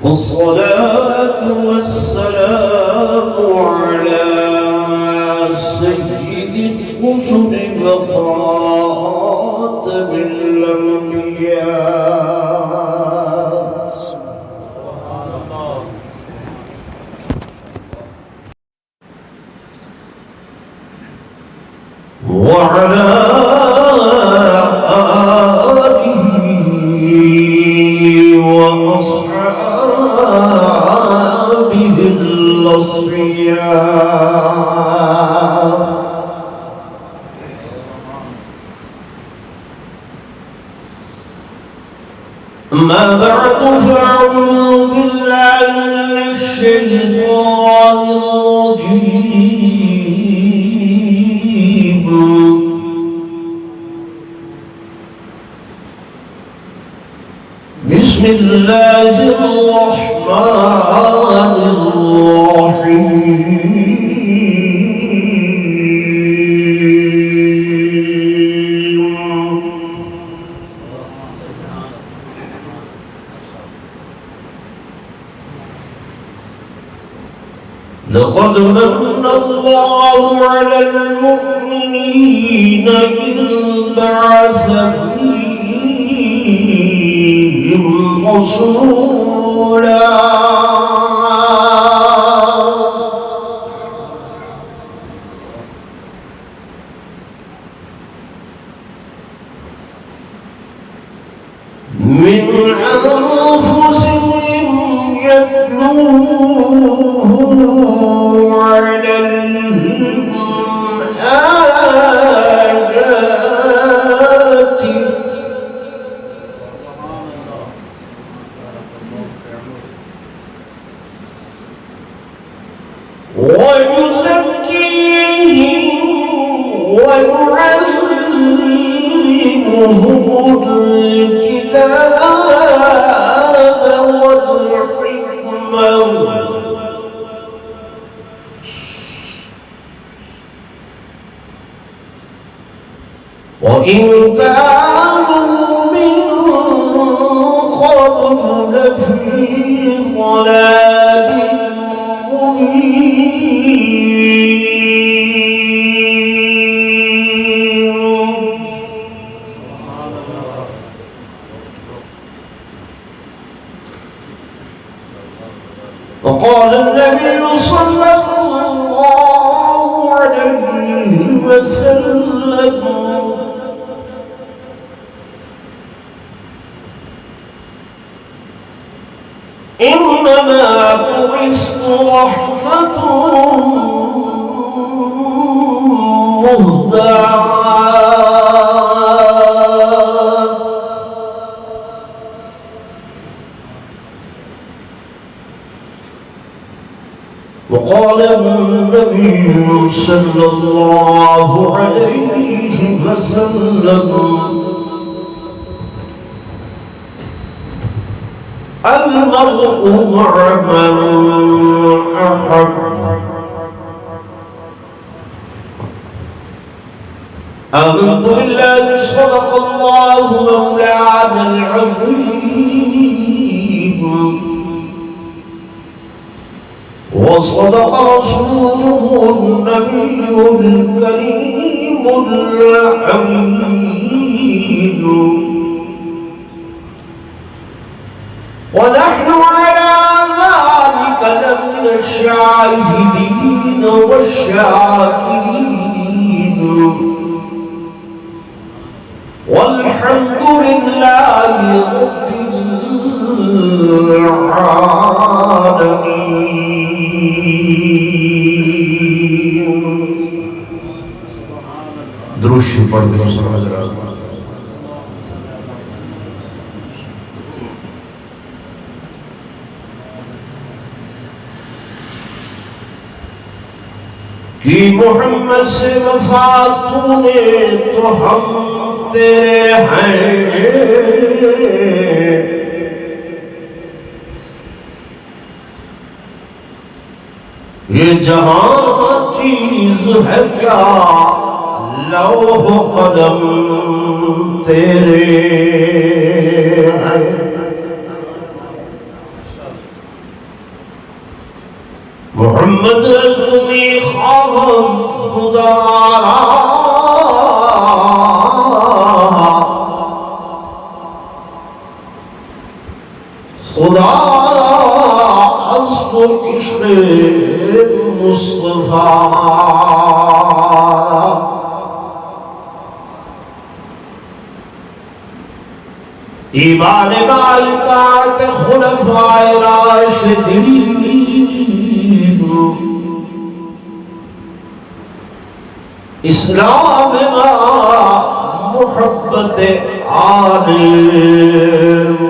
والصلاة والسلام على سيد الرسل وخاتم الأنبياء وعلى وأصحابه الأصفياء. أما بعد فأعوذ بالله من الشيطان الرجيم. بسم الله الرحمن الرحيم. لقد من الله على المؤمنين إذ بعث فيهم رسولا من أنفسهم يتلو عليهم آياته ويزكيهم ويعلمهم الكتاب والحكمة وإن كانوا من قبل لفي ضلال مبين. وقال النبي صلى الله عليه وسلم: إنما بعثت رحمة مهداة. وقال النبي صلى الله عليه وسلم: المرء مع من أحب. آمنت بالله صدق الله مولانا العظيم وصدق رسوله النبي الكريم الحميد. ونحن على ذلك لمن الشاهدين والشاكرين والحمد لله رب العالمين. درود پڑھ دو حضرات. کہ محمد سے وفا تونے تو ہم تیرے ہیں، یہ جہاں چیز ہے کیا لوح قلم تیرے ہیں. محمد رسولی خواہم خدا را خدا و عشق مصطفیٰ. ایمان باطاعت خلفاء راشدین اسلام محبت آل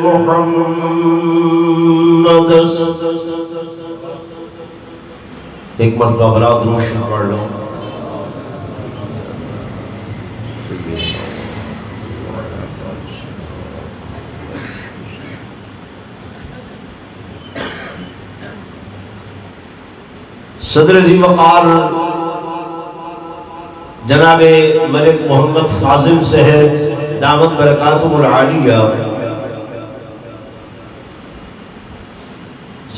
محمد. ایک مرتبہ بلا درود شریف پڑھ لو. صدر ذی وقار جناب ملک محمد فاضل صاحب دامت برکاتہم العالیہ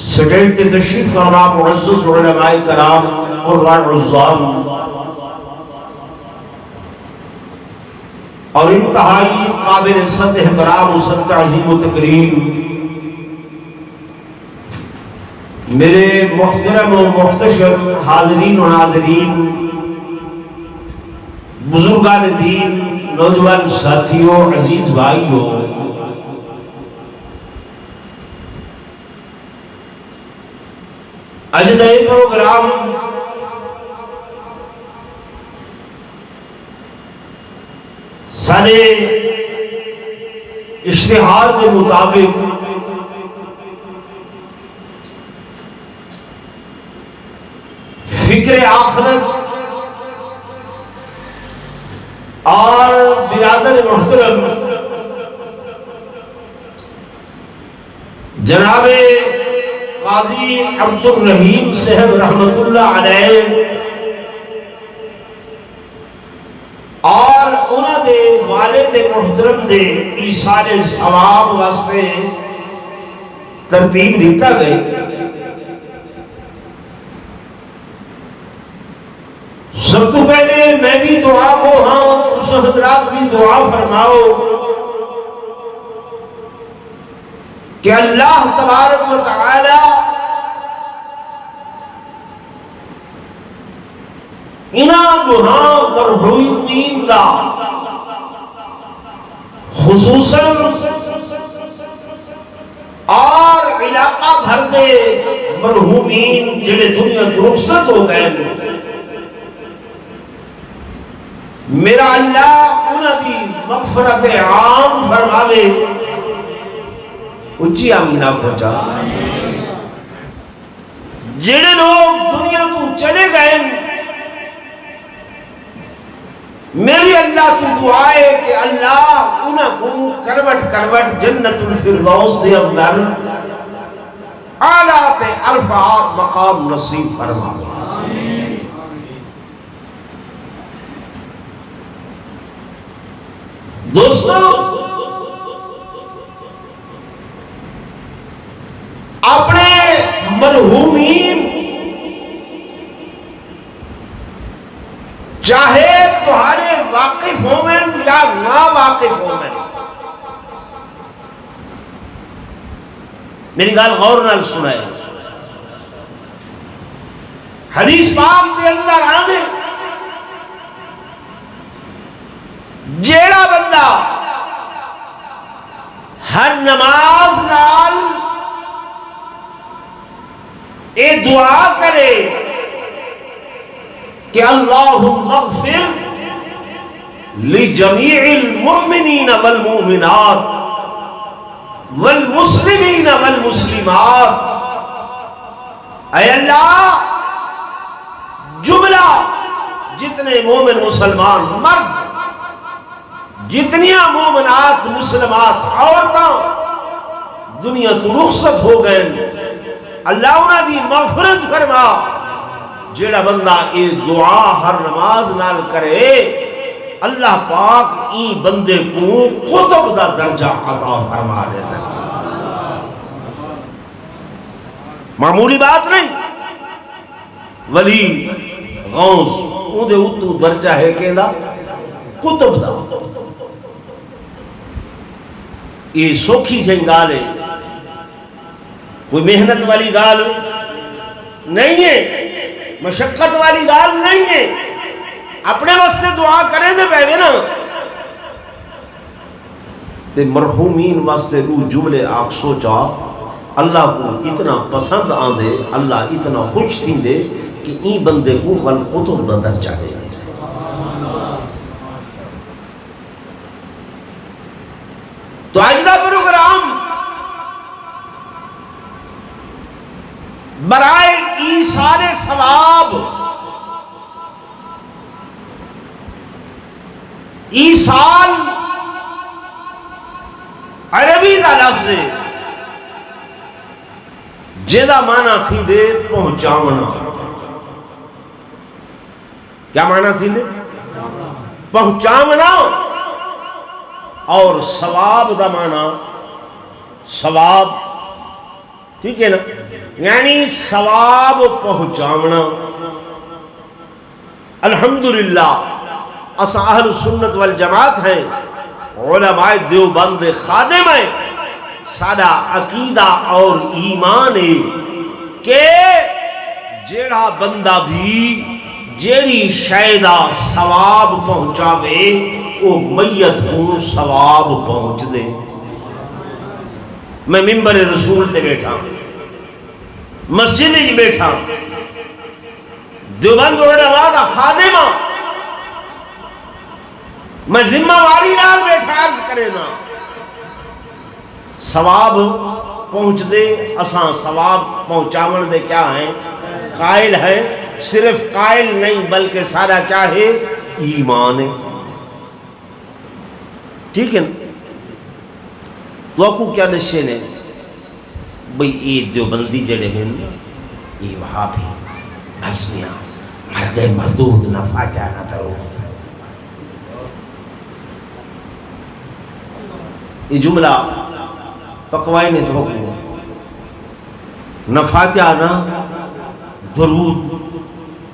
سٹیج تے تشریف فرما معزز علماء کرام قراء عظام اور انتہائی قابل صد احترام و صد تعظیم و تکریم میرے محترم و محتشم حاضرین و ناظرین، بزرگان دین، نوجوان ساتھیوں، عزیز بھائیوں، اجزائے پروگرام سارے اشتہار کے مطابق فکر آخرت اور برادر محترم جناب قاضی عبد الرحیم صاحب رحمت اللہ علیہ اور انہوں دے والد محترم دے ایصال ثواب واسطے ترتیب دیتا گئے. سب تو پہلے میں بھی دعا کو ہاں اس حضرات بھی دعا فرماؤ کہ اللہ تبارک و تعالی انہاں گناہ مرحومین دا خصوصاً اور علاقہ بھر دے مرحومین جنہیں دنیا رخصت ہو گئے میرا اللہ انہاں دی مغفرت عام فرماوے. اچھی آمینہ پہنچا. جڑے لوگ دنیا تو چلے گئے میری اللہ تو دعا ہے کہ اللہ انہاں کو کروٹ کروٹ جنت الفردوس دے اندر اعلیٰ تے عرفات مقام نصیب فرماوے. دوستو اپنے مرحومین چاہے تمہارے واقف ہومن یا نا واقف ہومن، میری گال غور نال سنائے. حدیث پاک دے اندر آنے جیڑا بندہ ہر نماز نال اے دعا کرے کہ اللہم اغفر لجمیع المؤمنین والمؤمنات والمسلمین والمسلمات، اے اللہ جملہ جتنے مومن مسلمان مرد، جتنیاں مومنات مسلمات عورتاں دنیا تو رخصت ہو گئے، اللہ انہاں دی مغفرت فرما، جیڑا بندہ یہ دعا ہر نماز نال کرے اللہ پاک این بندے کو قطب دا درجہ عطا فرما دیتا ہے۔ معمولی بات نہیں، ولی غوث اون دے اتو درجہ ہے کہندا قطب دا۔ یہ سوکھی جائیں گال ہے، کوئی محنت والی گال نہیں ہے، مشقت والی گال نہیں ہے، اپنے واسطے دعا کریں دے پہوے نا تے مرحومین واسطے رو جملے آگ سوچا اللہ کو اتنا پسند آن دے، اللہ اتنا خوش تھی دے کہ این بندے کو والقطب دا درجہ دے دے۔ تو آج دا پروگرام برائے ایثار ثواب، ایثار عربی دا لفظ ہے جیدہ معنی تھی دے پہنچاونا۔ کیا معنی تھی دے؟ پہنچاونا۔ اور ثواب دا معنی ثواب، ٹھیک ہے نا، یعنی ثواب پہنچاونا۔ الحمدللہ اسا اہل سنت والجماعت ہیں، علماء دیوبند خادم ہیں، سادہ عقیدہ اور ایمان ہے کہ جیڑا بندہ بھی جیڑی شایدہ ثواب پہنچاوے وہ میت کو ثواب پہنچ دے۔ میں منبر رسول تے بیٹھا، مسجد ہی بیٹھا، دیوبند علماء دا خادمہ، میں ذمہ واری نال بیٹھا عرض کرے نا ثواب پہنچ دے۔ اساں ثواب پہنچاون دے کیا ہیں؟ قائل ہیں، صرف قائل نہیں بلکہ سارا کیا ہے؟ ایمان ہے، ٹھیک ہے نا۔ تو آپ کو کیا نشے نے بھئی یہ دیوبندی جڑے ہیں یہ وہابی اسمیاں مرد مردود نہ فاتحہ نہ درود، یہ جملہ پکوائی نے تو نہ فاتحہ نہ درود،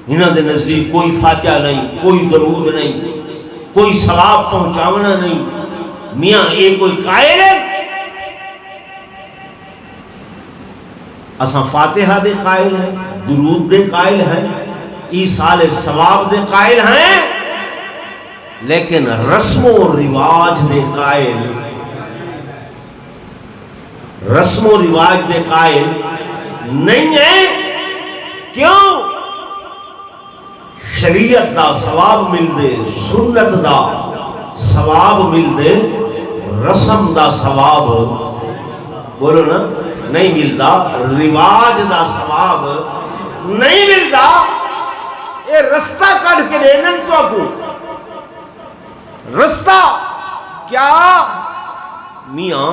انہاں دے نزدیک کوئی فاتحہ نہیں، کوئی درود نہیں، کوئی ثواب پہنچاونا نہیں۔ میاں یہ کوئی قائل ہے؟ اساں فاتحہ دے قائل ہیں، درود دے قائل ہیں، ایصال ثواب دے قائل ہیں، لیکن رسم و رواج دے قائل، رسم و رواج دے قائل نہیں ہے۔ کیوں؟ شریعت دا ثواب مل دے، سنت دا ثواب مل دے، رسم دا ثواب بولو نا نہیں ملتا، رواج دا ثواب نہیں ملتا۔ یہ رستہ کٹ کے دینن تو کو رستہ کیا میاں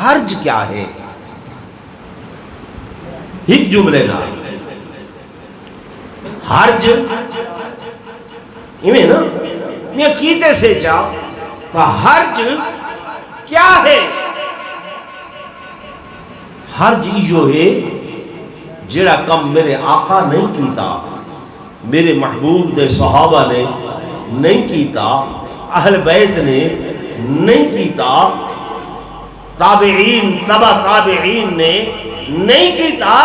حرج کیا ہے؟ ایک جملے نا حرج ایمیں نا میں کیتے سے چاہ تو حرج کیا ہے؟ حرج جو ہے جڑا کم میرے آقا نہیں کیتا، میرے محبوب دے صحابہ نے نہیں کیتا، اہل بیت نے نہیں کیتا، تابعین تبع تابعین نے نہیں کیتا،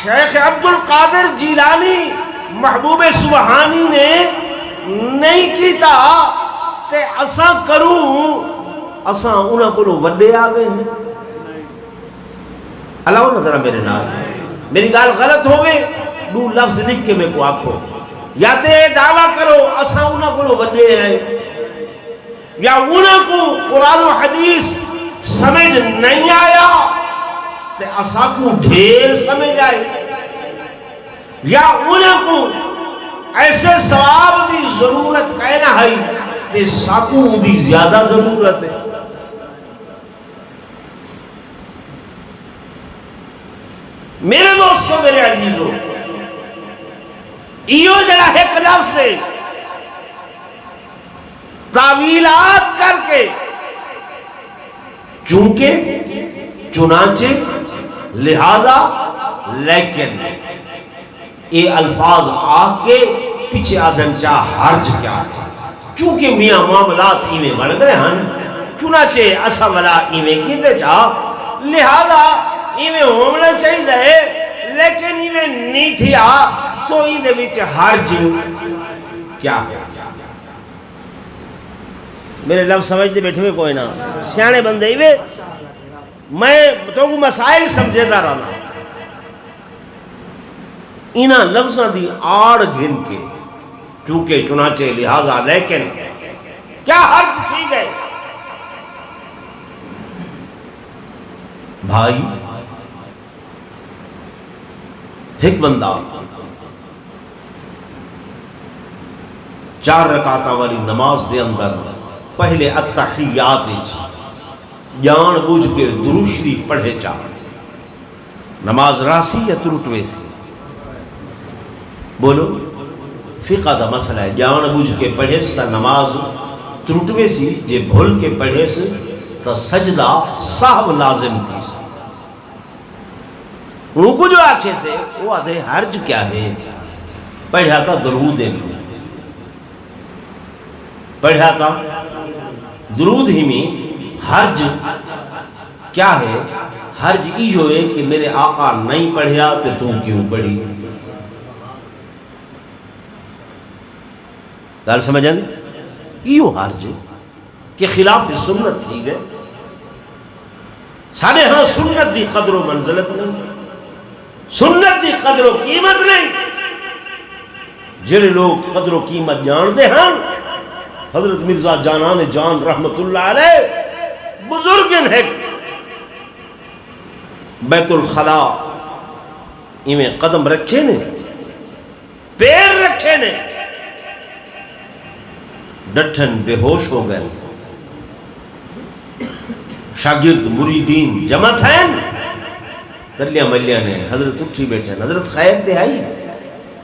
شیخ عبدالقادر جیلانی محبوب سبحانی نے نہیں کیتا، تے اساں کروں؟ اساں انہاں کو وڈے آ گئے ہیں۔ اللہ نظرہ میرے نال میری گال غلط ہوئے دو لفظ لکھ کے میں کو آکھو، یا تے دعویٰ کرو اساں انہاں کو وڈے ہیں، یا انہاں کو قرآن و حدیث سمجھ نہیں آیا تے اساں کو ڈھیر سمجھ آئے، یا انہاں کو ایسے ثواب دی ضرورت کہنا ہے تے ساکوں دی زیادہ ضرورت ہے۔ میرے دوستوں، میرے عزیزوں، ایو جڑا ایک لفظ سے تعویلات کر کے چونکہ چنانچہ لہذا لیکن یہ الفاظ آ کے پیچھے آدھن چاہ حرج کیا ہے چونکہ میاں معاملات ایویں بڑھ گئے ہیں چنانچہ اسا والا ایویں کیتے چاہ لہذا ایویں ہونا چاہیے لیکن ایویں نہیں تھی تو ایدے وچ حرج کیا ہے میرے لفظ سمجھ دے بیٹھے ہوئے کوئی نہ سیانے بندے ایویں میں تو مسائل سمجھے دا رہا انہاں لفظاں دی آڑ گھن کے چونکہ چنانچہ لہذا لیکن کیا حرج تھی گئے بھائی ایک بندہ 4 رکعتاں والی نماز دے اندر پہلے التحیات جان بوجھ کے درود شریف پڑھے چاہ نماز راسی یا ترٹوے سی بولو فقہ دا مسئلہ ہے جان بوجھ کے پڑھے تا نماز ترٹوے سی جے بھول کے پڑھے سے تا سجدہ سہو لازم تھی ان کو جو آچھے سے وہ آدھے حرج کیا ہے پڑھا تھا درود پڑھا تھا درود ہی میں حرج کیا ہے حرج ایو ہے کہ میرے آقا نہیں پڑھیا تو تم کیوں پڑھی گال سمجھن ایو حرج کہ خلاف سنت تھی گئے ساڑھے ہاں سنت دی قدر و منزلت نہیں سنت دی قدر و قیمت نہیں جڑے لوگ قدر و قیمت جانتے ہیں حضرت مرزا جانان جان رحمت اللہ علیہ بزرگن ہے بیت الخلا میں قدم رکھے نے پیر رکھے نے ڈٹھن بے ہوش ہو گئے شاگرد مریدین جمع ہیں دلیہ ملیہ نے حضرت اٹھی بیٹھے حضرت خیر تے آئی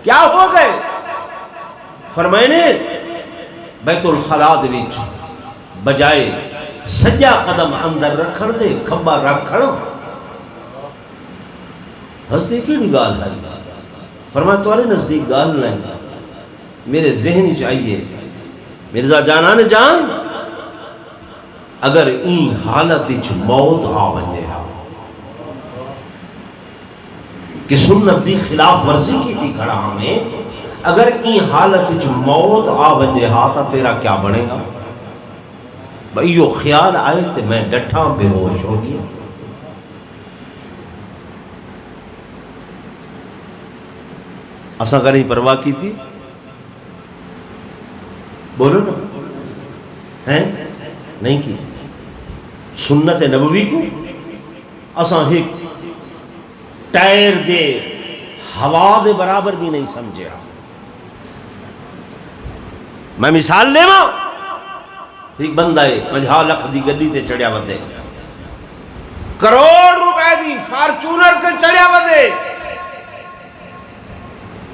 کیا ہو گئے فرمائے نے بیت الخلا دے وچ بجائے سجا قدم اندر رکھن دے کھبا رکھن حضرت کی گال ہے فرمایا تمہارے نزدیک گال نہیں میرے ذہن چاہیے مرزا جانان جان اگر این حالت موت آ بنے کہ سنت دی خلاف ورزی کی تھی کھڑا ہمیں اگر این حالت موت آ بنے تا تیرا کیا بنے گا بھئیو خیال آئے تو میں ڈٹھا بے ہوش ہو گیا اساں کا نہیں پرواہ کی تھی بولو نا ہیں نہیں کی سنت نبوی کو اساں ایک ٹائر دے ہوا دے برابر بھی نہیں سمجھے میں مثال لے ماں ایک بندہ ہے 50 لاکھ دی گڈی تے چڑھیا ودے کروڑ روپے دی فارچونر تے چڑھیا ودے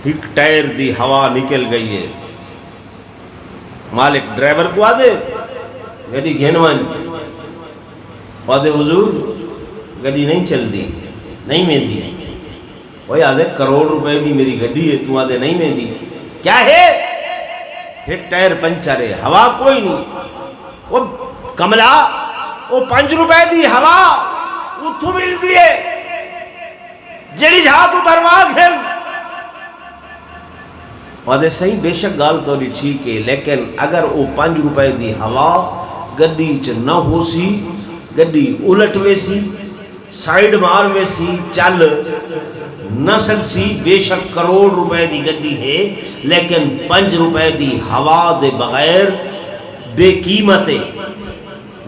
ایک ٹائر دی ہوا نکل گئی ہے مالک ڈرائیور کو آدھے گڈی گھنوان آدھے حضور گڈی نہیں چل دی نہیں میں دی وہی آدھے کروڑ روپے دی میری گڈی ہے تو آدھے نہیں میں دی کیا ہے ایک ٹائر پنچر ہے ہوا کوئی نہیں وہ کملا وہ 5 روپے دی ہوا اتھو مل دیئے جڑی جہاں تو برواغ ہے وعدے صحیح بے شک گال تو نہیں ٹھیک ہے لیکن اگر وہ 5 روپے دی ہوا گڈی چ نہ ہو سی گڈی الٹ ویسی سائیڈ مار ویسی چل نہ سکسی بے شک کروڑ روپے دی گڈی ہے لیکن 5 روپے دی ہوا دے بغیر بے قیمت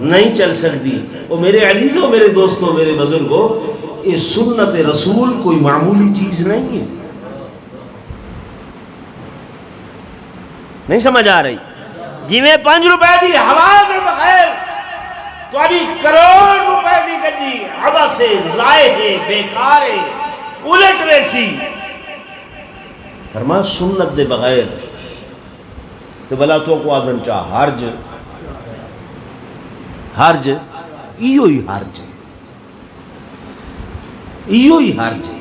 نہیں چل سکتی وہ میرے عزیزوں میرے دوستوں میرے بزرگوں یہ سنت رسول کوئی معمولی چیز نہیں ہے نہیں سمجھ آ رہی جی میں 5 روپے دی ہوا دے بغیر تو ابھی کروڑ روپے دی گڈی ہوا سے ضائع ہے بیکار ہے الٹ ویسی فرمایا سنت دے بغیر تو بلا تو کو آدھن چاہ حرج ایو ہی حرج ہے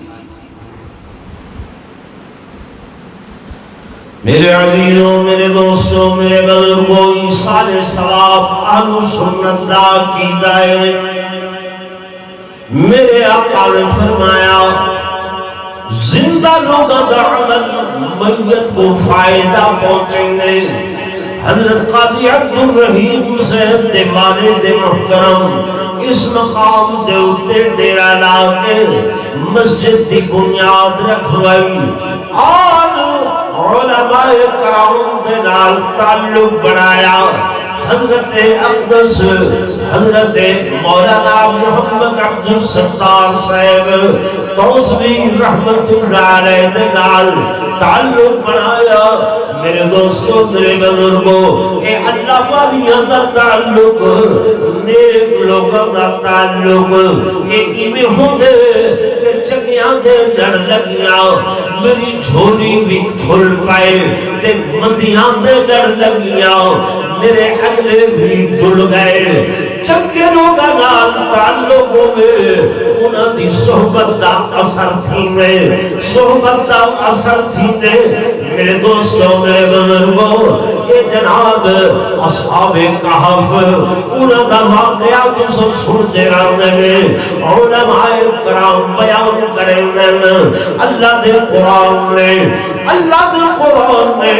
میرے عزیزوں، میرے دوستوں، میرے بزرگوں، ایصال ثواب اہل سنت دا عقیدہ ہے۔ میرے آقا نے فرمایا زندہ لوگوں کا عمل میت کو فائدہ پہنچیں گے۔ حضرت قاضی عبدالرحیم صاحب دے والد محترم اس مقام دے اتے ڈیرہ لا کے مسجد دی بنیاد رکھوائی اور علماء کرام دے نال تعلق بنایا۔ حضرت اقدس حضرت مولانا محمد عبدالستار صاحب توسوی رحمت اللہ علیہ دے نال تعلق بنایا۔ میرے دوستوں، میرے بزرگوں، اے اللہ والیاں دا تعلق، نیک لوگاں دا تعلق، اے ایویں ہوندے تے چنگیاں دے جڑ لگیاں میری جھولی بھی کھل پائے تے مندیاں دے جڑ لگیاں میرے اگلے بھی ڈل گئے۔ چنگے لوگاں نال تعلق ہوئے انہاں دی صحبت دا اثر تھی میں، صحبت دا اثر تھی میں۔ میرے دوستوں، میرے بزرگوں، یہ جناب اصحاب کہف انہاں دا واقعہ تو سب سنتے رہنے میں علماء کرام بیان کریں گے۔ اللہ دے قرآن نے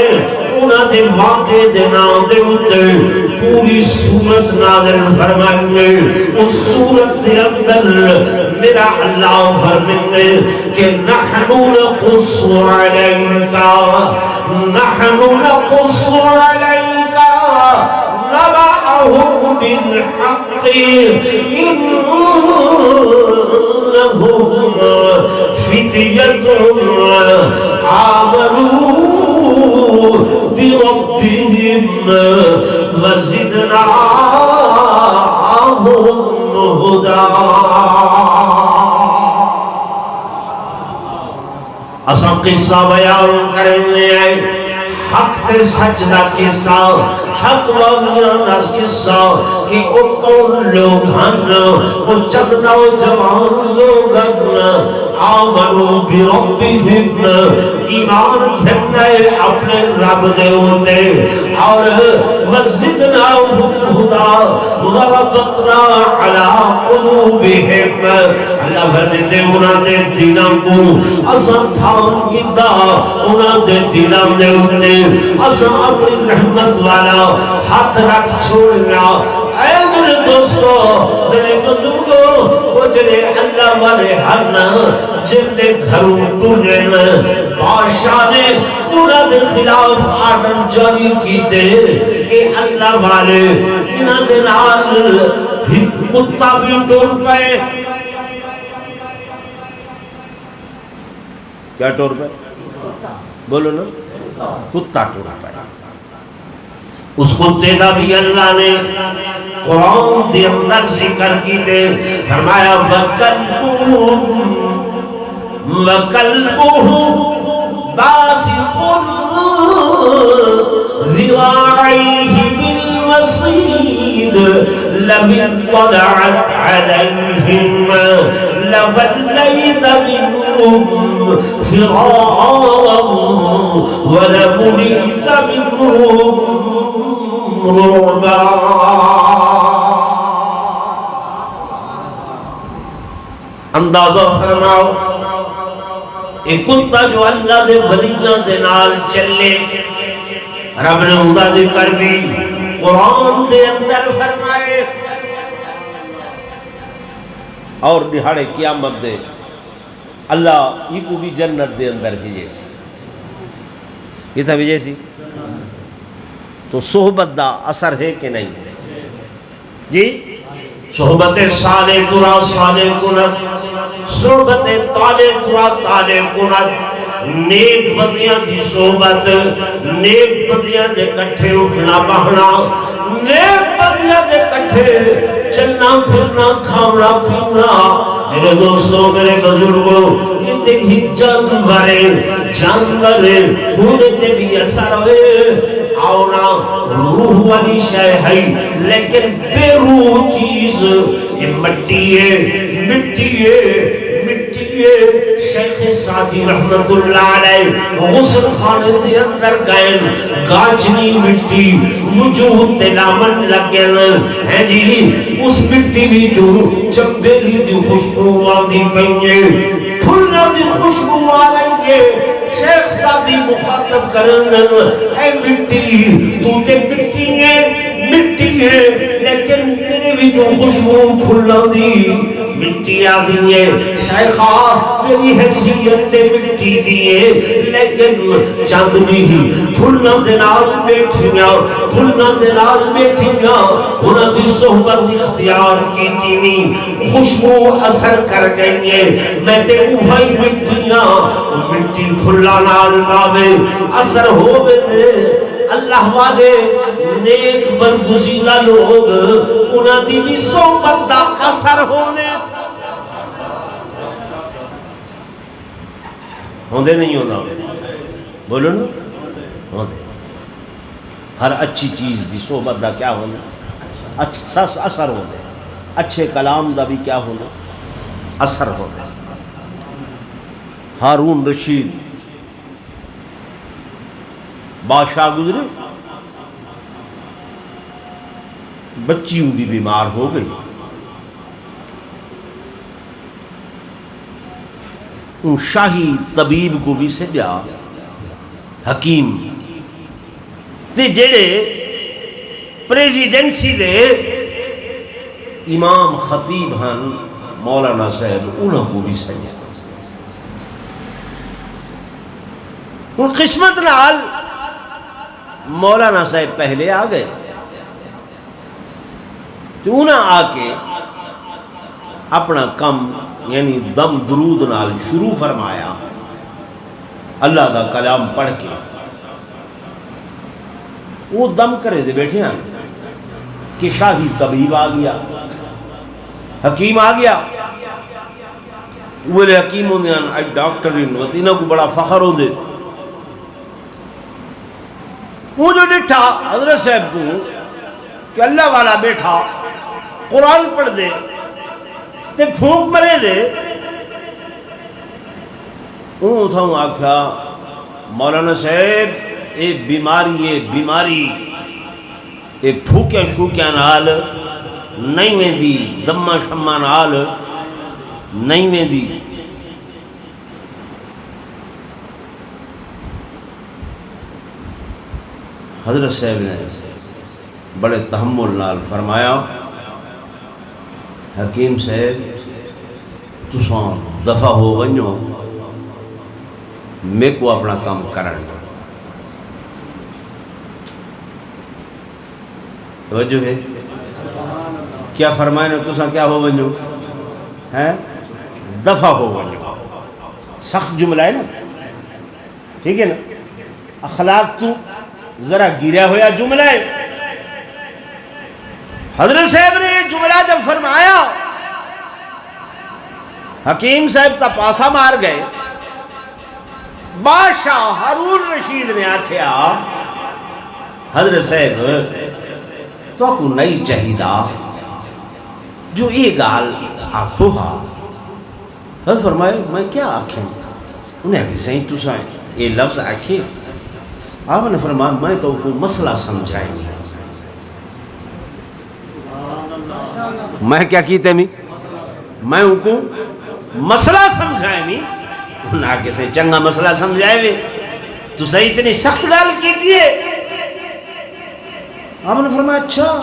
انہاں دے واقعے دے نام دے اتے پوری سورت نازل فرمائیں۔ اس سورت دے اندر میرا اللہ فرمائے کہ نحن نقص علیکا نبأهم بالحق إنهم فتية آمنوا بربهم وزدناهم هدى۔ اساں قصہ بیان کرنے آئے، حق تے سچ دا قصہ، حق والیاں دا قصہ کہ او کون لوگ ہن، او چند نوجوان لوگ ہن آمنوا بربہم ایمان کھنے اپنے رب دے ہوتے اور وزدناہم ہدی وربطنا علی قلوبہم۔ اللہ فرماتے انہاں دے دلوں کو اساں تھام کیتا، انہاں دے دلوں دے اوتے اساں اپنی رحمت والا ہاتھ رکھ چھوڑنا۔ اے میرے دوستو، میرے بزرگوں، وہ جڑے اللہ والے ہن جن دے گھروں ٹرن بادشاہ نے انہاں دے خلاف آرڈر جاری کیتے کہ اللہ والے انہاں دے نال کتا بھی ٹر پائے۔ کیا ٹور پہ بولو نا، کتا ٹور پہ۔ اس کتے کا بھی اللہ نے قرآن دے اندر ذکر کیتے، فرمایا وَكَلْبُهُ بَاسِطٌ ذِرَاعَيْهِ بِالْوَصِيدِ لَوِ اطَّلَعَتْ عَلَيْهِمْ لَوَلَّيْتَ مِنْهُمْ فِرَارًا وَلَمُلِئْتَ مِنْهُمْ رُعْبًا۔ اندازہ فرماؤ، ایک کتا جو اللہ دے ولیاں دے نال چلے، رب نے اندہ ذکر بھی قرآن دے اندر فرمائے اور دہاڑے قیامت دے اللہ یہ کو بھی جنت دے اندر بھیجے سی۔ یہ تھا بھیجے سی تو صحبت دا اثر ہے کہ نہیں جی؟ صحبت صالح ترا صالح کنت، صحبت طالع ترا طالع کنت، نیک بندیاں دی صحبت، نیک بندیاں دے کٹھے اٹھنا بہنا، نیک بندیاں دے کٹھے چلنا پھرنا کھانا پینا، میرے دوستوں میرے بزرگوں یہ تے ہی جانور ہونے تے بھی اثر ہوئے آونا روح والی شے ہے لیکن بے روح چیز یہ مٹی ہے مٹی ہے مٹی ہے شیخ سعدی رحمت اللہ علیہ غسل خانے دے اندر گئے گاجنی مٹی وجود تلامن لگن ہے جی اس مٹی بھی جو چمبیلی دی خوشبو آدھی پہنگے پھلنا دی خوشبو آلنگے شیخ سعدی مخاطب کرن اے مٹی تو تے مٹی ہے لیکن تیرے بھی جو خوشبو پھلنا دی مٹی آدھی ہے شیخہ میری حیثیت تے مٹی دیئے لیکن چاند بھی پھلنا دنال بیٹھیاں انہاں دی صحبت اختیار کی تینی خوشبو اثر کر گئی ہے میں تے اوہائی مٹی پھلا نال باوے اثر ہو گئے اللہ والے نیک برگزیدہ لوگ انہاں دی بھی صحبت دا اثر ہونے ہوندے نہیں ہونا بولو نا ہوندے ہر اچھی چیز دی صحبت دا کیا ہونا اثر ہوندے اچھے کلام دا بھی کیا ہونا اثر ہوندے ہارون رشید بادشاہ گزرے بچی ان کی بیمار ہو گئی ان شاہی طبیب کو بھی سے گیا حکیم تے جڑے پریزیڈنسی دے امام خطیب ہن مولانا صاحب انہوں کو بھی سے گیا ان قسمت نال مولانا صاحب پہلے آ گئے تو انہاں آ کے اپنا کم یعنی دم درود نال شروع فرمایا اللہ دا کلام پڑھ کے وہ دم کرے دے بیٹھے ہیں کہ شاہی طبیب آ گیا حکیم آ گیا وہ لے حکیم ہوندے ہیں ایک ڈاکٹر انہوں کو بڑا فخر ہو دے وہ جو ڈٹھا حضرت صاحب کو کہ اللہ والا بیٹھا قرآن پڑھ دے تے پھونک مرے دے اون تھا آکھا مولانا صاحب اے بیماری اے پھوکیا شوکیا نال نہیں ویندی دمہ شمہ نال نہیں ویندی حضرت صاحب نے بڑے تحمل نال فرمایا حکیم صاحب تسان دفع ہو ونجو میں کو اپنا کام کرن دو توجہ ہے کیا فرمائے نا تسان کیا ہو ونجو ہے دفع ہو ونجو سخت جملہ ہے نا ٹھیک ہے نا اخلاق تو ذرا گریا ہویا جملہ ہے حضرت صاحب نے یہ جملہ جب فرمایا حکیم صاحب تا پاسا مار گئے بادشاہ ہارون رشید نے آکھیا حضرت صاحب تو کو نہیں چاہیدا جو یہ گال آکھو ہاں حضرت فرمائے میں کیا آکھیں انہیں بھی صحیح تو سائیں یہ لفظ آکھیں آپ نے فرمایا میں تو کوئی مسئلہ سمجھائیں گے میں کیا کیتے میں ان کو مسئلہ سمجھائیں گی انہاں کے سے چنگا مسئلہ سمجھائے گے تو صحیح اتنی سخت گال کی دیئے آپ نے فرمایا اچھا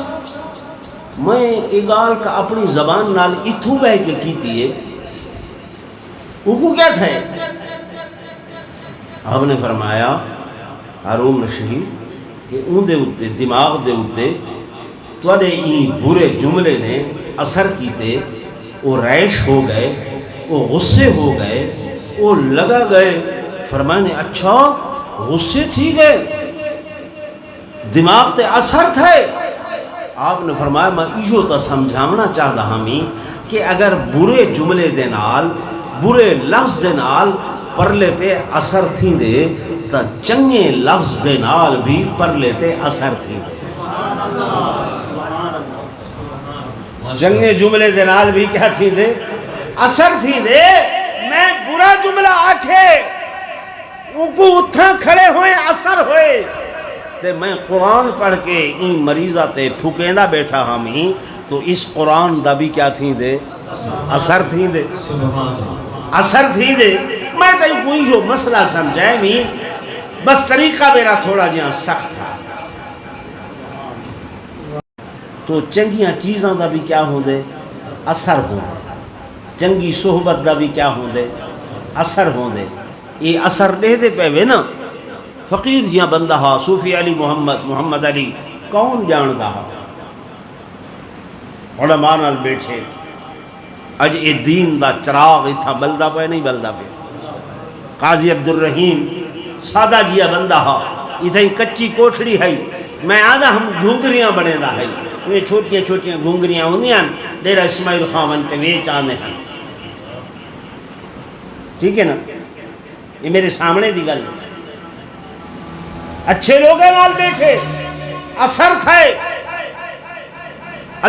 میں ایک گال کا اپنی زبان نال اتھو بہ کے کیتی ہے ان کو کیا تھا آپ نے فرمایا ہارون رشید کہ ان دے اتے دماغ دے اتے توڑے این برے جملے نے اثر کیتے وہ ریش ہو گئے وہ غصے ہو گئے وہ لگا گئے فرمانے اچھا غصے تھی گئے دماغ تے اثر تھے آپ نے فرمایا میں ایشو تا سمجھامنا چاہتا ہمیں کہ اگر برے جملے دے نال برے لفظ دے نال پرلے تے اثر تھی دے تا چنگے لفظ دے نال بھی پرلے تے اثر تھی دے. چنگے جملے دے نال بھی کیا تھی دے اثر تھی دے. میں برا جملہ آکھے وہ اتھاں کھڑے ہوئے اثر ہوئے تے میں قرآن پڑھ کے این مریضہ تے پھکیندہ بیٹھا ہم ہی تو اس قرآن دا بھی کیا تھی دے اثر تھی دے اثر تھی دے. میں تے کوئی جو مسئلہ سمجھائے بھی بس طریقہ میرا تھوڑا جہاں سخت تھا. تو چنگیاں چیزاں دا بھی کیا ہوں دے اثر ہوں دے. چنگی صحبت دا بھی کیا ہوں دے اثر ہوں دے. یہ اثر دے دے پہ وے نا. فقیر جیاں بندہ ہا صوفی علی محمد علی کون جاندہ ہا علماء نال بیٹھے اج اے دین دا چراغ اتھا بلدہ پہ نہیں بلدہ پہ. قاضی عبدالرحیم سادہ جیا بندہ ہا اتھا ہی کچی کوٹھڑی ہے. میں آدھا ہم گھونگریاں بنے دا ہے. یہ چھوٹیاں چھوٹیاں گھونگریاں ہوندیاں ڈیرہ اسماعیل خان ونتے ویچ آنے ہیں. ٹھیک ہے نا. یہ میرے سامنے دی گل اچھے لوگوں نال بیٹھے اثر تھے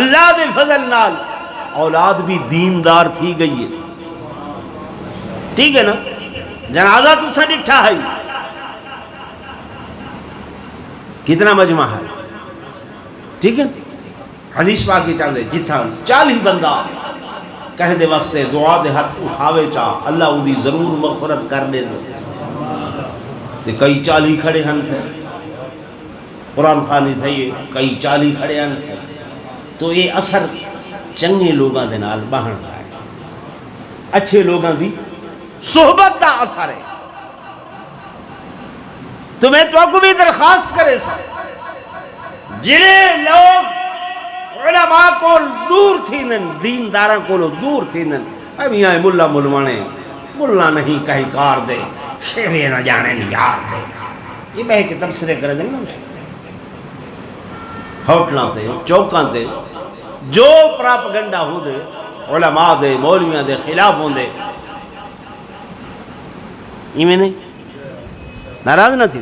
اللہ دے فضل نال اولاد بھی دیندار تھی گئی ہے. ٹھیک ہے نا. جنازہ تو سا ڈٹھا ہے کتنا مجمع ہے. ٹھیک ہے. حدیث پاک کی چاہتے جتھا 40 بندہ کہہ دے واسطے دعا دے ہاتھ اٹھاوے چاہ اللہ اودی ضرور مغفرت کر دے. تے کئی 40 کھڑے ہن تھے قرآن خانی تھے یہ کئی 40 کھڑے ہن تھے. تو یہ اثر چنگے لوگاں دے نال باہن رہا ہے. اچھے لوگاں دی صحبت دا اثر ہے. تو میں تو کو بھی درخواست کرے سا جنہیں لوگ علماء کو دور تھینن دینداراں کو دور تھینن ابھی آئے ملا ملوانے ملا نہیں کہیں کار دے شیوے نہ جانے نہیں یار دے. یہ بہ کے تبصرے کرے دیں نا ہوٹلاں تے چوکاں تے جو پراپگنڈا ہو دے علماء دے مولویاں دے خلاف ہوں دے. یہ میں نہیں ناراض نہ تھی.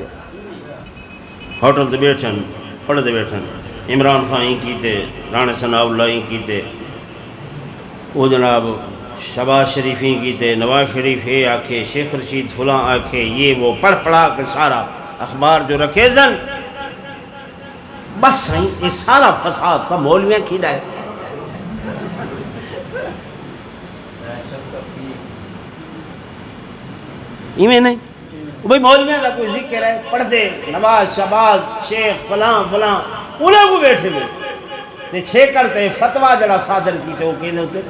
ہوٹل تے بیٹھن پڑھ دے بیٹھن عمران خان ہی کیتے رانے ثناء اللہ ہی کیتے وہ جناب شہباز شریف ہی کیتے نواز شریف یہ آکھے شیخ رشید فلاں آکھے یہ وہ پڑھ پڑھا کے سارا اخبار جو رکھے زن بس یہ سارا فساد کا مولویاں کھیڑا ہے. ایویں نہیں بھئی مولویاں دا کوئی ذکر ہے پڑھ دے نواز شہباز شیخ فلاں فلاں انہیں کو بیٹھے میں تے چھیکڑ تے فتوہ جڑا صادر کیتے وہ کہنے ہوتے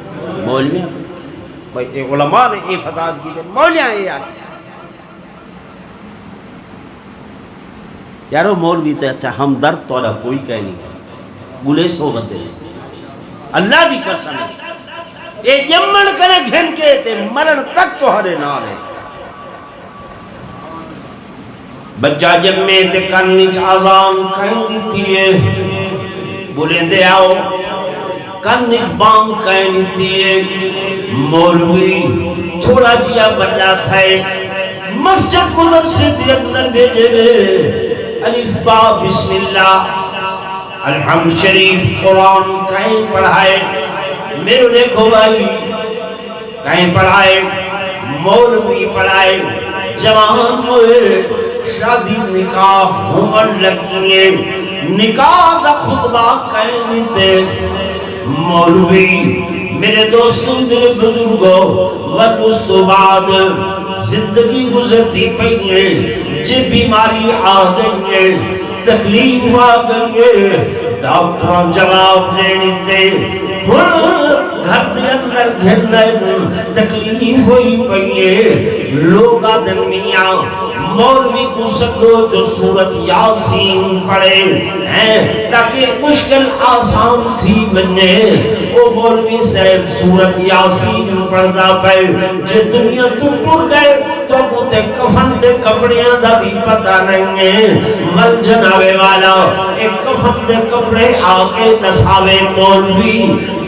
مولویاں. بھئی علماء نے یہ فساد کیتے مولویاں یہ آکھے یارو مولوی تے اچھا ہمدرد توڑا کوئی کہہ نہیں گلے صحبت دے اللہ دی قسم ہے یہ جمن کرے گھن کے تے مرن تک تو ہرے نہ رہے. بچہ جمعے تے کنچ آزان کہیں دیتی ہے بولیں دے آؤ کنچ بانگ کہیں دیتی ہے. مولوی تھوڑا جیا بڑا تھا مسجد مدرسے اندر بھیجے الف با بسم اللہ الحمد شریف قرآن کہیں پڑھائے. میرے دیکھو بھائی کہیں پڑھائے مولوی پڑھائے جوان ہوئے شادی نکاح ہومن لگیے نکاح دا خطبہ کہیں دیتے مولوی. میرے دوستوں میرے بزرگوں وقت اس تو بعد زندگی گزرتی پہیے جب بیماری آ گئی تکلیف آ گئی ڈاکٹران جواب دینی تے گھر دے اندر گھر تکلیف ہوئی پہیے لوگ آدھن میاں مولوی کو سکو جو سورت یاسین پڑھے ہیں تاکہ مشکل آسان تھی بنے. او مولوی صاحب سورت یاسین پڑھدا پہ جے دنیا تو ٹر گئے تو تے کفن دے کپڑیاں دا بھی پتہ نہیں ہے. مل جناوے والا ایک کفن دے کپڑے آ کے نساوے مولوی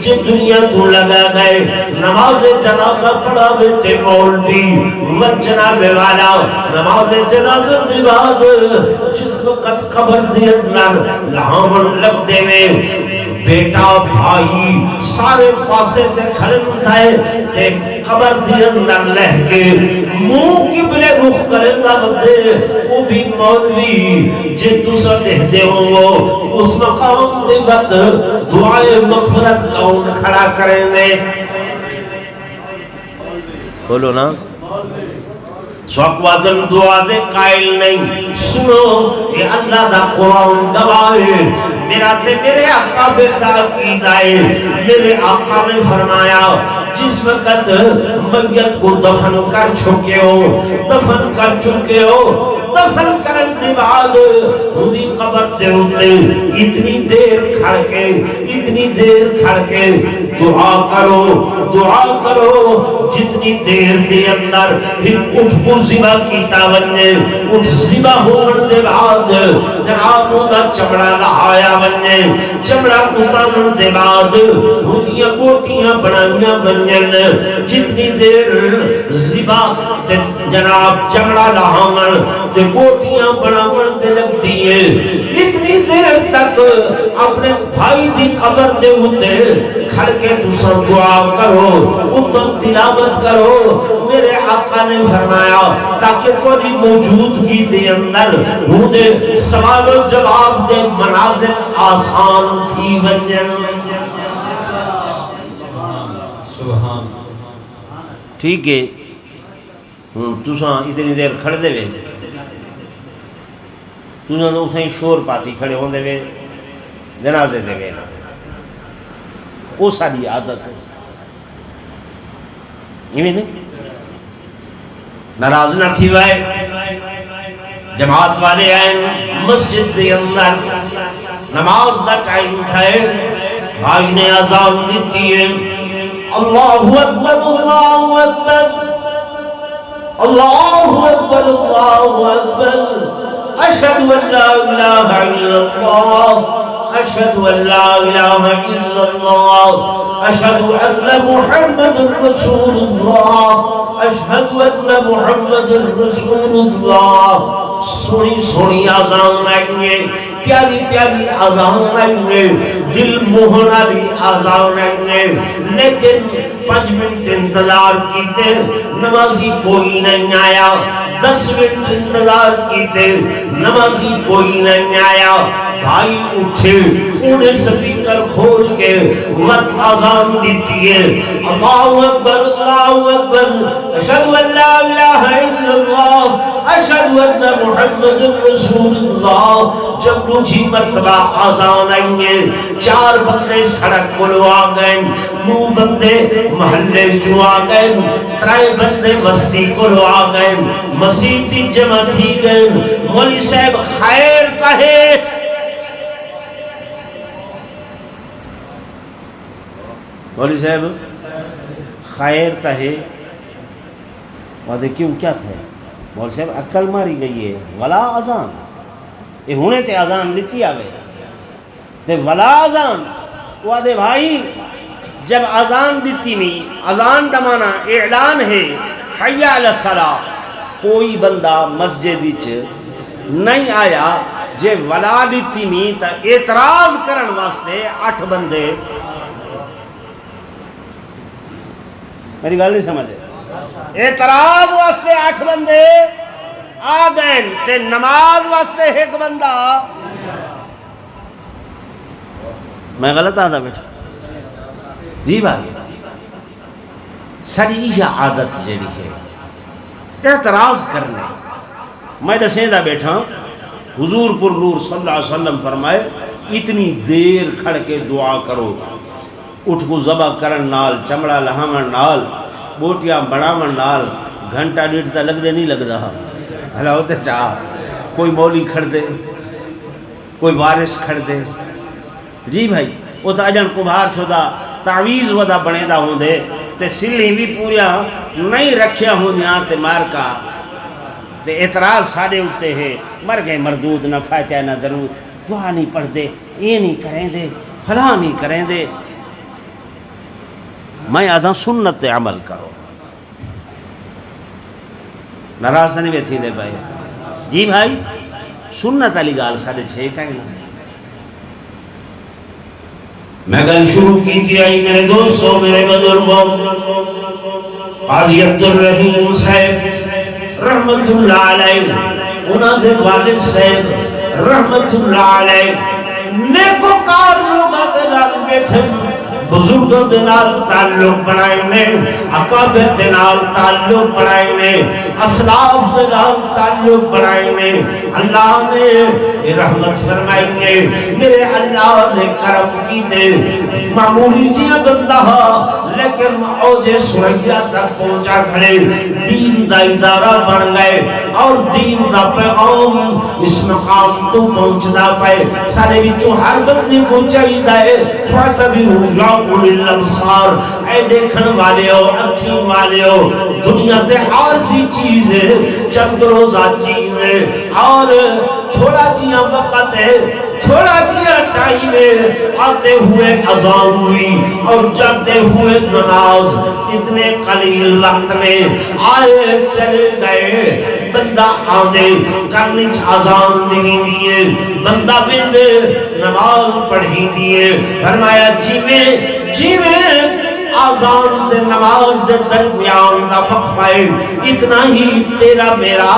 چ دنیا تو لگا گئے نماز جنازہ پڑھا تے مولوی و جناب والا نماز جنازہ دی بعد جس وقت قبر دے اندر لاون لگتے میں بیٹا بھائی سارے پاسے تے کھڑے تھے تے قبر دی اندر لہ کے منہ قبلے رخ کرے گا بندے وہ بھی مولوی جے تسا کہتے ہو اس مقام دے وقت دعائے مغفرت کون کھڑا کریں گے بولو نا سوکوادن دعا دے قائل نہیں سنو کہ اللہ دا قرآن گواہ میرا تے میرے آقا بیدہ کی دائے میرے آقا نے فرمایا جس وقت میت کو دفن کر چکے ہو دفن کرن دے بعد اندھی قبر دے ہوتے اتنی دیر کھڑ کے دعا کرو جتنی دیر دے اندر پھر اٹھ کو زبا کیتا بننے اٹھ زبا ہون دے بعد جناب دا چمڑا لہایا بننے چمڑا اتارن دے بعد اندھیاں گوٹیاں بنائیاں بنجن جتنی دیر زبا جناب چمڑا لہاون تے گوٹیاں بناون تے لگتی ہے اتنی دیر تک اپنے بھائی دی قبر دے ہوتے کھڑ کے دوسرا دعا کرو اتم تلاوت کرو میرے آقا نے فرمایا تاکہ تھوڑی موجودگی دے اندر مجھے سوال و جواب دے مناظر آسان تھی بنجن سبحان ٹھیک ہے تُساں اتنی دیر کھڑ دے وے تُساں تو اتھیں شور پاتی کھڑے ہوں دے وے جنازے دے وے وہ ساری عادت ہے یہ نہیں ناراض نہ تھی وائے جماعت والے آئے مسجد دے اندر نماز دا ٹائم تھا بھائی نے اذان دیتی ہے اللہ اکبر اللہ اکبر اللہ اکبر اللہ اکبر اشہد ان لا الہ الا اللہ اشہد ان لا الہ الا اللہ اشہد ان محمد رسول اللہ اشہد ان محمد رسول اللہ سونی آزان آئیں پیاری پیاری آزان آئیں دل موہنا بھی آزان آئیں لیکن 5 منٹ انتظار کیتے نمازی کوئی نہیں آیا 10 منٹ انتظار کیتے نمازی کوئی نہیں آیا بھائی اٹھے انہیں سپیکر کھول کے وقت آزان دیتی ہے اللہ اکبر اللہ اکبر اشہد ان لا الہ الا اللہ اشہد ان محمد رسول اللہ جب دوسری مرتبہ آزان آئیں 4 بندے سڑک پر آ گئے 9 بندے محلے جو آ گئے 3 بندے مستی کو آ گئے مسیحی جمع تھی گئے مولی صاحب خیر کہے مولی صاحب خیر تہے وعدے کیوں کیا تھے مولی صاحب عقل ماری گئی ہے ولا آزان یہ ہونے تے آزان لیتی آوے تے ولا آزان وعدے بھائی جب آزان دیتی نہیں آزان دمانا اعلان ہے حی علی الصلاۃ کوئی بندہ مسجد نہیں آیا جے ولا دیتی نہیں تا اعتراض کرن واسطے 8 بندے میری گل نہیں سمجھے اعتراض واسطے 8 بندے آ گئے تے نماز واسطے 1 بندہ میں غلط آدھا بیٹھا جی بھائی ساری یہ عادت جیڑی ہے اعتراض کرنے میں دسیندہ بیٹھا حضور پر نور صلی اللہ علیہ وسلم فرمائے اتنی دیر کھڑ کے دعا کرو اٹھ کو ذبح کرن نال چمڑا لہامن نال بوٹیاں بڑھامن نال گھنٹہ ڈیڑھ تا لگ دے نہیں لگ رہا بھلا ہوتے چاہ کوئی مولی کھڑ دے کوئی وارث کھڑ دے جی بھائی وہ تا اجن کبھار شدہ تعویز ودا بنے دا ہوں دے تے سلی بھی پوریا نہیں رکھیا ہوں یہاں تے مار کا تے اعتراض ساڑے ہوتے ہیں مر گئے مردود نہ فاتحہ نہ درود دعا نہیں پڑھ دے یہ نہیں کریں دے فلاں نہیں کریں دے میں آدھا سنت عمل کرو. ناراض نہیں بیٹھی دے بھائی. جی بھائی سنت علی گال 6:30 کہیں نا. میں گل شروع کی تھی آئی میرے دوستوں میرے بزرگوں. قاضی عبدالرحیم صاحب رحمت اللہ علیہ انہاں دے والد صاحب رحمت اللہ علیہ نیکوکار لوگاں دے نال بیٹھے بزرگوں دے نال تعلق بنائے نے اکابر دے نال تعلق بنائے نے اسلاف دے نال تعلق بنائے نے. اللہ نے رحمت فرمائی نے میرے اللہ نے کرم کیتے معمولی جیاں بندہ لیکن اوج سریا تک پہنچا کھڑے دین دا ادارہ بن گئے اور دین دا پیغام اس مقام تو پہنچدا پائے. سارے وچوں ہر بندے کو چاہیے فاتبعوا یا اولی الابصار اے دیکھن والے ہو اکھیں والے ہو. دنیا تے عارضی چیز ہے چند روزہ چیز ہے اور تھوڑا جیاں وقت ہے تھوڑا جیاں ٹائم ہے. آتے ہوئے اذان ہوئی اور جاتے ہوئے نماز اتنے قلیل وقت میں آئے چلے گئے. بندہ آدھے کرنیچ اذان نہیں دیئے بندہ بیندے نماز پڑھی دیئے. فرمایا جیویں آزان دے نماز دے درمیان دا وقفہ ہے اتنا ہی تیرا میرا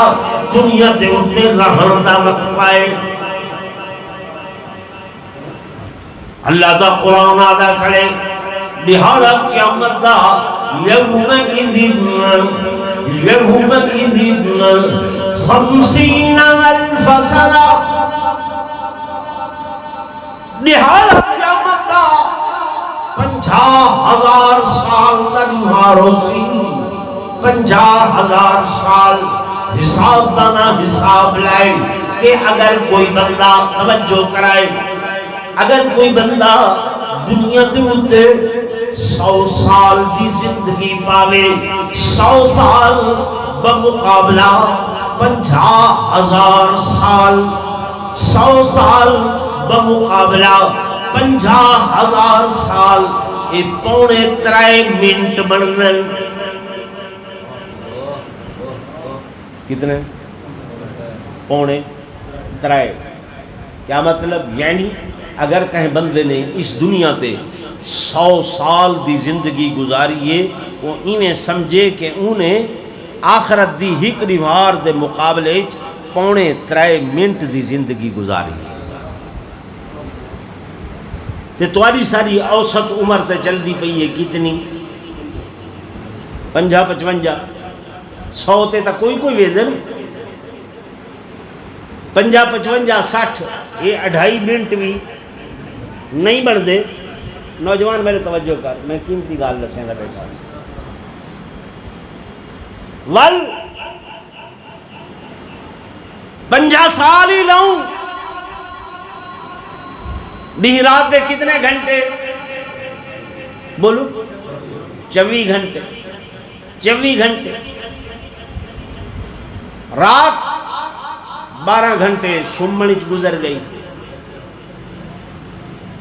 دنیا دے اتے رہن دا وقفہ ہے. اللہ دا قرآن آدھا کھڑے بہارا قیامت دا یومئذ خمسین الف سنہ بہارا قیامت دا 50,000 سال تک مارو سی. 50,000 سال حساب دانا حساب لائے کہ اگر کوئی بندہ توجہ کرائے اگر کوئی بندہ دنیا دے ہوتے 100 سال کی زندگی پاوے 100 سال بمقابلہ 50,000 سال 100 سال بمقابلہ 50,000 سال یہ 3.5 منٹ بنن. کتنے 3.5 کیا مطلب یعنی اگر کہیں بندے نے اس دنیا تے 100 سال دی زندگی گزاری ہے وہ انہیں سمجھے کہ انہیں آخرت دی ہک ریوار دے مقابلے 3.5 منٹ دی زندگی گزاری ہے. تے تواری ساری اوسط عمر تے چل دی پئی ہے کتنی 50-55 100 تے تا کوئی ویدن 50-55 60 یہ 2.5 منٹ بھی نہیں بڑھ دے. نوجوان میرے توجہ کر میں قیمتی گال لسیں دا بیٹھا ول 50 سال ہی لاؤں بھی رات دے کتنے گھنٹے بولو 24 گھنٹے 24 گھنٹے رات 12 گھنٹے سمنچ گزر گئی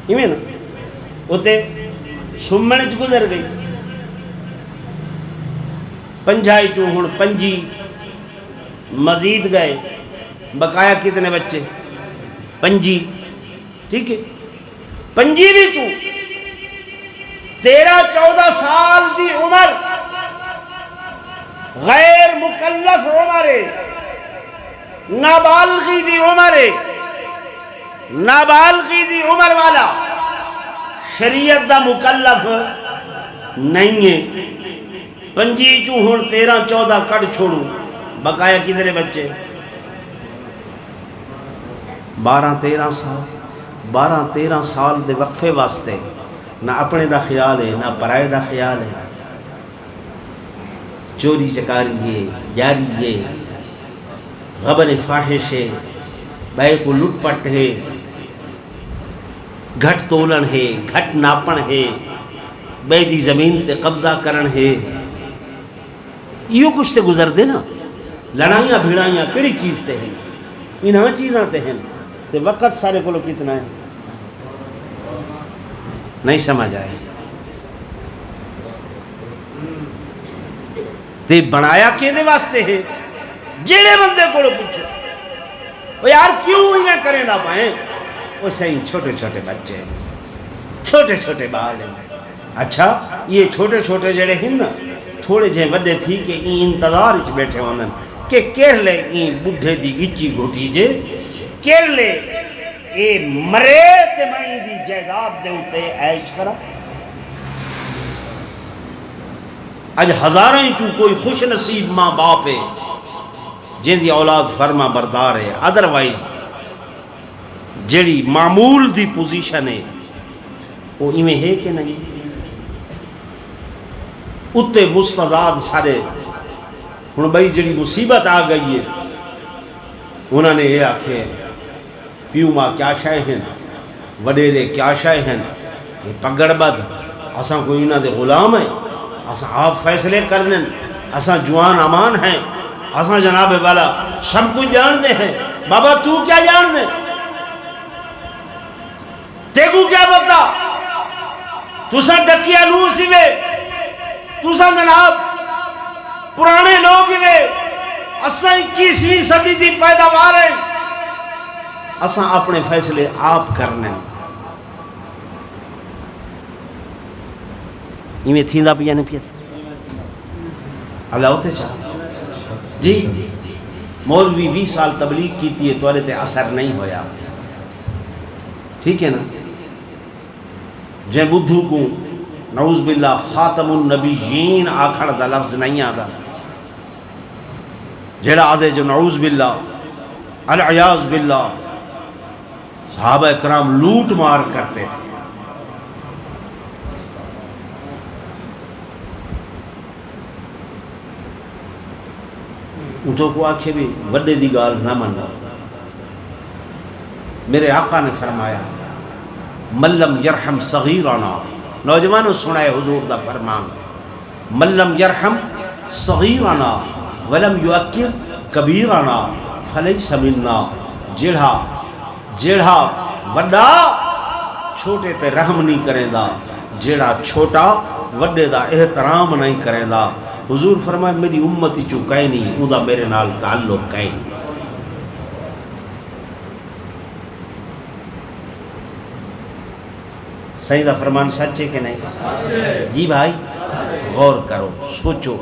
ہمیں نا ہوتے سمنچ گزر گئی 50 چون 5 مزید گئے بقایا کتنے بچے 5 ٹھیک ہے 5 بھی چون 13-14 سال دی عمر غیر مکلف عمر نابالغی دی عمر نابالغی دی عمر والا شریعت دا مکلف نہیں ہے 5 چون 13-14 کٹ چھوڑوں بقایا کدھرے بچے 12-13 سال 12-13 سال دے وقفے واسطے نہ اپنے دا خیال ہے نہ پرائے دا خیال ہے چوری چکاری ہے جاری ہے غبن فاحش ہے بے کو لٹ پٹ ہے گھٹ تولن ہے گھٹ ناپن ہے بے دی زمین تے قبضہ کرن ہے یہ کچھ تے گزر دے نا لڑائیاں بھیڑائیاں کیڑی چیز تے ہیں انہاں چیزاں تے ہیں تے وقت سارے کو کتنا ہے نہیں سمجھ آئے تے بنایا کیندے واسطے ہے؟ جیڑے بندے کو پوچھو وہ یار کیوں ہی کریں نہ پائیں، وہ صحیح چھوٹے چھوٹے بچے ہیں، چھوٹے چھوٹے بال ہیں۔ اچھا یہ چھوٹے چھوٹے جڑے ہیں نا تھوڑے جے وڈے تھی کہ این انتظار وچ بیٹھے ہوندن کہ کہہ لے این بڈھے دی گچی گھوٹی جے کہہ لے اے مرے تے میں دی جائیداد دے اوتے عیش کرا۔ اج ہزاراں چوں کوئی خوش نصیب ماں باپ ہے جن دی اولاد فرما بردار ہے، ادروائز جڑی معمول دی پوزیشن ہے وہ ایویں ہے کہ نہیں؟ اتے مستضاد سارے ہن بھائی جڑی مصیبت آ گئی ہے انہوں نے یہ آکھے پیو ماں کیا شے ہیں، وڈیرے کیا شے ہیں، یہ پگڑ بد اساں کوئی انہاں دے غلام ہیں، اساں آپ فیصلے کرنے، اساں جوان امان ہیں، اساں جناب والا سب کچھ جان دے ہیں۔ بابا تو کیا جان دے؟ تیگو کیا بتا؟ تساں ڈکیا نو سی وے، تساں جناب پرانے لوگ وے، اساں 21ویں صدی دی پیداوار ہیں، اساں اپنے فیصلے آپ کرنے۔ ایویں تھیندا پیا نہیں پیا اللہ ہوتے چاہ جی مولوی 20 سال تبلیغ کیتی ہے توڑے تے اثر نہیں ہویا، ٹھیک ہے نا؟ جے بدھو کو نعوذ باللہ خاتم النبیین آکھڑ دا لفظ نہیں آتا، جیڑا آدھے جو نعوذ باللہ العیاذ باللہ صحابہ اکرام لوٹ مار کرتے تھے۔ ان کو آکھے بھی وڈے دی گال نہ منو۔ میرے آقا نے فرمایا من لم یرحم صغیرنا، نوجوانوں سنائے حضور دا فرمان، من لم یرحم صغیرنا ولم یؤکر کبیرنا فلیس منا، جیڑا وڈا چھوٹے تے رحم نہیں کریں دا، جیڑا چھوٹا وڈے دا احترام نہیں کریں دا، حضور فرمائے میری امتی چو کہیں نہیں، اُنہا میرے نال تعلق کہیں نہیں۔ صحیح دا فرمان سچے کہ نہیں؟ جی بھائی غور کرو، سوچو،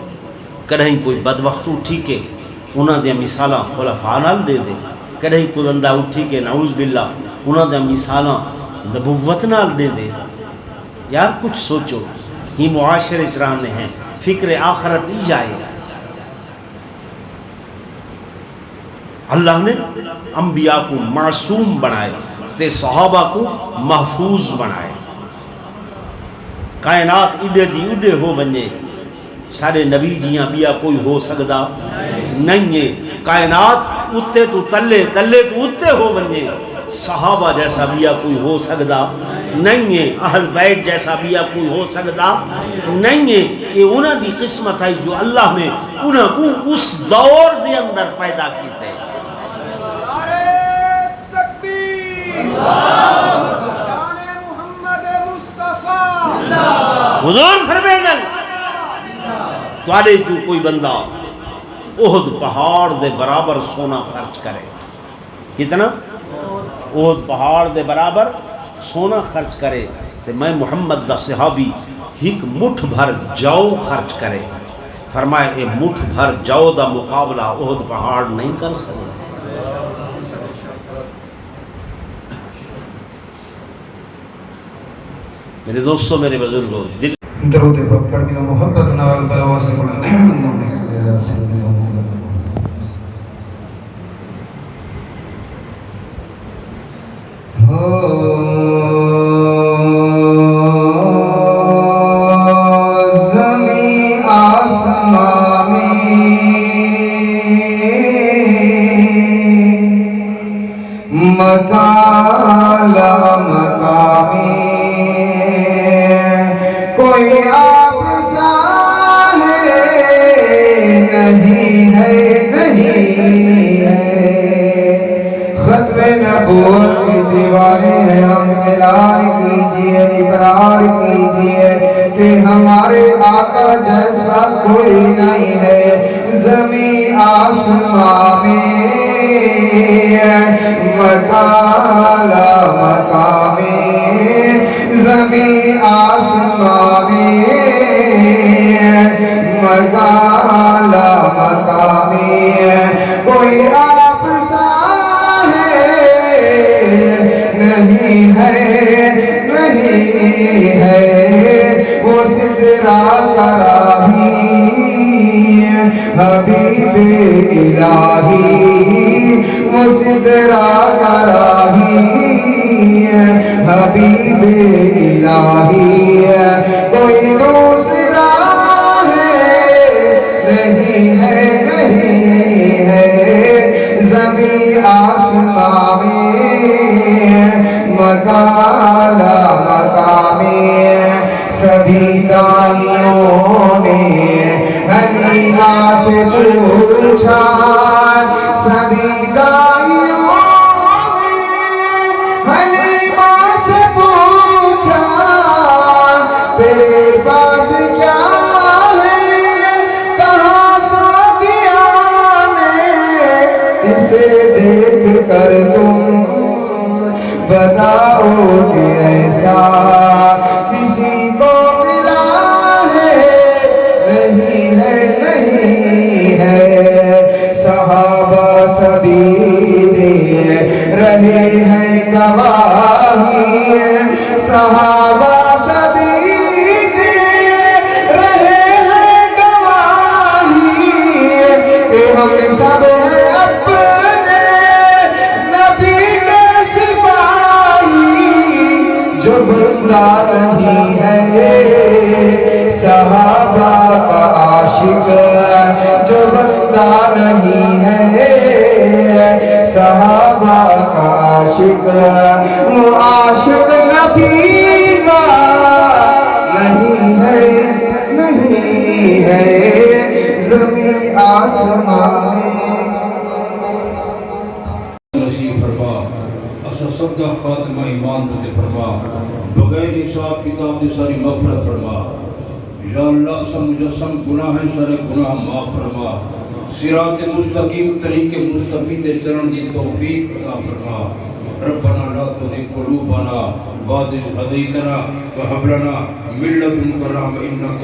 کدہیں کوئی بدبخت اٹھی کے انہاں دیا مثالاں خلفاء نال دے دے، کدہیں کوئی بندہ اٹھی کے نعوذ باللہ انہاں دیا مثالاں نبوت نال دے دے۔ یار کچھ سوچو، ہی معاشرے چرانے ہیں، فکر آخرت ہی جائے۔ اللہ نے انبیاء کو معصوم بنائے تے صحابہ کو محفوظ بنائے۔ کائنات اڈے دی اڈے ہو بنجے، سارے نبی جیاں بیا کوئی ہو سکدا نہیں ہے۔ کائنات اتے تو تلے تلے تو اتے ہو بنجے، صحابہ جیسا بیا کوئی ہو سکدا نہیں ہے، اہل بیت جیسا بیا کوئی ہو سکدا نہیں ہے۔ یہ انہاں دی قسمت ہے جو اللہ نے انہاں کو اس دور دے اندر پیدا کیتے۔ حضور فرمائے توڑے جو کوئی بندہ احد پہاڑ دے برابر سونا خرچ کرے، کتنا؟ احد پہاڑ دے برابر سونا خرچ کرے، تو میں محمد دا صحابی ایک مٹھ بھر جاؤ خرچ کرے، فرمائے اے مٹھ بھر جاؤ دا مقابلہ احد پہاڑ نہیں کر سکتا۔ میرے دوستوں، میرے بزرگوں، دل درود پاک پڑھ کے محبت نال بلوا سے پڑھنا۔ زمین آسمان مکان لا مقامی، کوئی آپ سا ہے نہیں ہے، نہیں ہے۔ ختم نبوت کی دیواریں ہم اعلان کیجئے، اقرار کیجئے کہ ہمارے آقا جیسا کوئی نہیں ہے زمین آسمان میں مکالا مقامی زمین آسمان میں مکالا مقامی کوئی آپ سا نہیں ہے نہیں ہے وہ سدرا کراہی حبیب الہی وہ سدرا کراہی حبیب الہی کوئی دوسرا نہیں ہے نہیں ہے زمین آسمان میں مکالا مقامی سبھی دائیوں نے حلیمہ سے پوچھا سبھی دائیوں نے حلیمہ سے پوچھا تیرے پاس کیا اسے دیکھ کر تم بتاؤ کہ ایسا کسی کو ملا ہے نہیں ہے نہیں ہے صحابہ سبھی دے رہے ہیں گواہی صحابہ سبھی دے رہے ہیں گواہی کہ ہم سب جو بندہ نہیں ہے صحابہ کا عاشق جو بندہ نہیں ہے صحابہ کا عاشق وہ عاشق نبی کا نہیں ہے نہیں ہے زمین آسمان سبدہ خاتمہ ایمان بتے فرما بغیر حساب کتاب دے ساری مغفرت فرما یا اللہ سم مجسم گناہ سارے گناہ معاف فرما صراط مستقیم طریق مستقیم تے چلن دی توفیق عطا فرما ربنا لا تزغ قلوبنا بعد إذ هديتنا وهب لنا من لدنك رحمة إنك